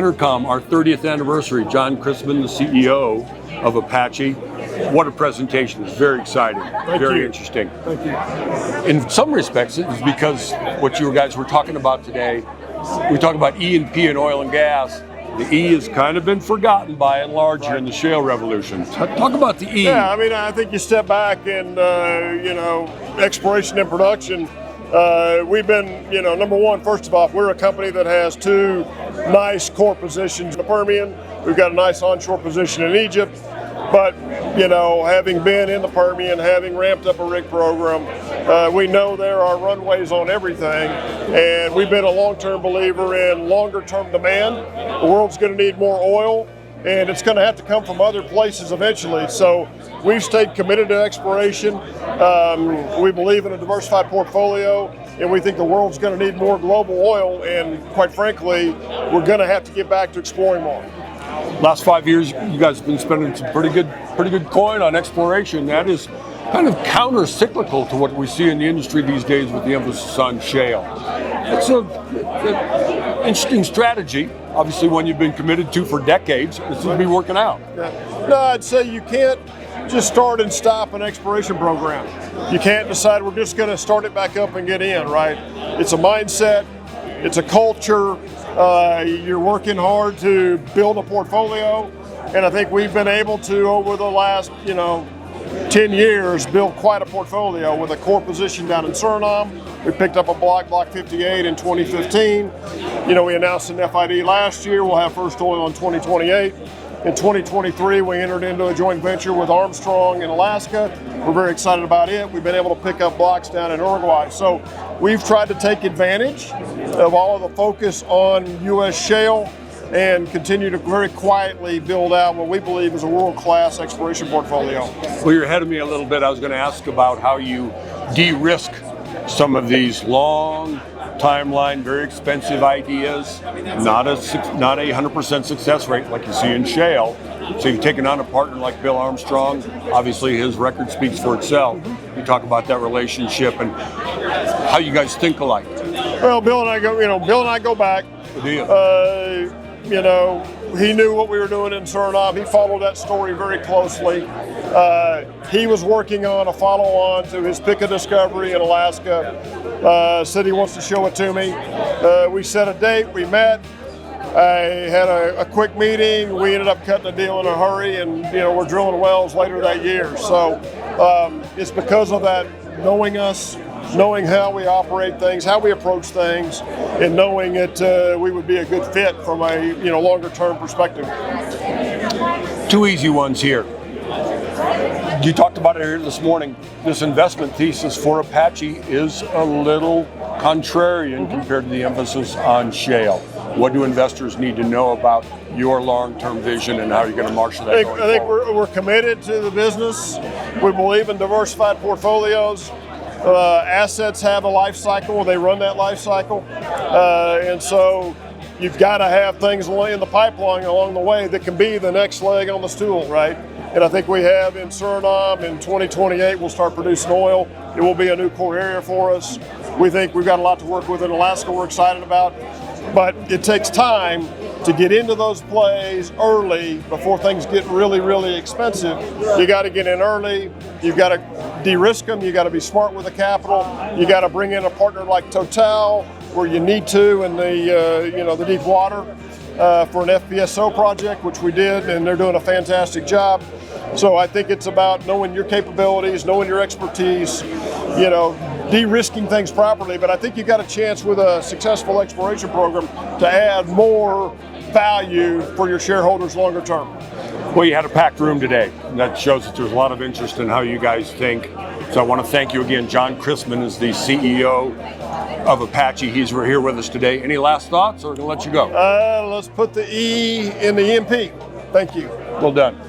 EnerCom, our 30th anniversary. John Christmann, the CEO of Apache. What a presentation. It's very exciting, very interesting. Thank you. In some respects, it's because what you guys were talking about today, we talk about E&P and oil and gas. The E has kind of been forgotten by and large here in the shale revolution. Talk about the E. Yeah, I mean, I think you step back and, exploration and production. We've been, number one, first of all, we're a company that has two nice core positions in the Permian. We've got a nice onshore position in Egypt. But, having been in the Permian, having ramped up a rig program, we know there are runways on everything. And we've been a long-term believer in longer-term demand. The world's going to need more oil, and it's going to have to come from other places eventually. So we've stayed committed to exploration. We believe in a diversified portfolio, and we think the world's going to need more global oil. And quite frankly, we're going to have to get back to exploring more. Last 5 years, you guys have been spending some pretty good coin on exploration. That is kind of counter-cyclical to what we see in the industry these days with the emphasis on shale. It's an interesting strategy. Obviously, one you've been committed to for decades. This will be working out. Yeah. No, I'd say you can't just start and stop an exploration program. You can't decide we're just going to start it back up and get in, right? It's a mindset. It's a culture. You're working hard to build a portfolio, and I think we've been able to, over the last 10 years, build quite a portfolio with a core position down in Suriname. We picked up a block 58 in 2015. We announced an FID last year. We'll have first oil in 2028. In 2023, we entered into a joint venture with Armstrong in Alaska. We're very excited about it. We've been able to pick up blocks down in Uruguay. So we've tried to take advantage of all of the focus on U.S. shale and continue to very quietly build out what we believe is a world-class exploration portfolio. Well, you're ahead of me a little bit. I was going to ask about how you de-risk some of these long timeline, very expensive ideas, not a 100% success rate like you see in shale. So you've taken on a partner like Bill Armstrong. Obviously, his record speaks for itself. You talk about that relationship and how you guys think alike. Well, Bill and I go back. Good deal. He knew what we were doing in Suriname. He followed that story very closely. He was working on a follow-on to his Pica discovery in Alaska. Said he wants to show it to me. We set a date. We met. I had a quick meeting. We ended up cutting the deal in a hurry, and we're drilling wells later that year. So it's because of that, knowing us, knowing how we operate things, how we approach things, and knowing that we would be a good fit from a longer-term perspective. Two easy ones here. You talked about it here this morning. This investment thesis for Apache is a little contrarian compared to the emphasis on shale. What do investors need to know about your long-term vision and how you're going to marshal that going I think forward? we're committed to the business. We believe in diversified portfolios. Assets have a life cycle. They run that life cycle. And so you've got to have things in the pipeline along the way that can be the next leg on the stool, right? And I think we have in Suriname in 2028, we'll start producing oil. It will be a new core area for us. We think we've got a lot to work with in Alaska we're excited about. But it takes time to get into those plays early before things get really, really expensive. You got to get in early. You've got to de-risk them. You got to be smart with the capital. You got to bring in a partner like Total where you need to in the deep water for an FPSO project, which we did, and they're doing a fantastic job. So I think it's about knowing your capabilities, knowing your expertise, de-risking things properly. But I think you got a chance with a successful exploration program to add more value for your shareholders longer term. Well, you had a packed room today, and that shows that there's a lot of interest in how you guys think. So I want to thank you again. John Christmann is the CEO of Apache. He's here with us today. Any last thoughts, or we're going to let you go? Let's put the E in the E&P. Thank you. Well done.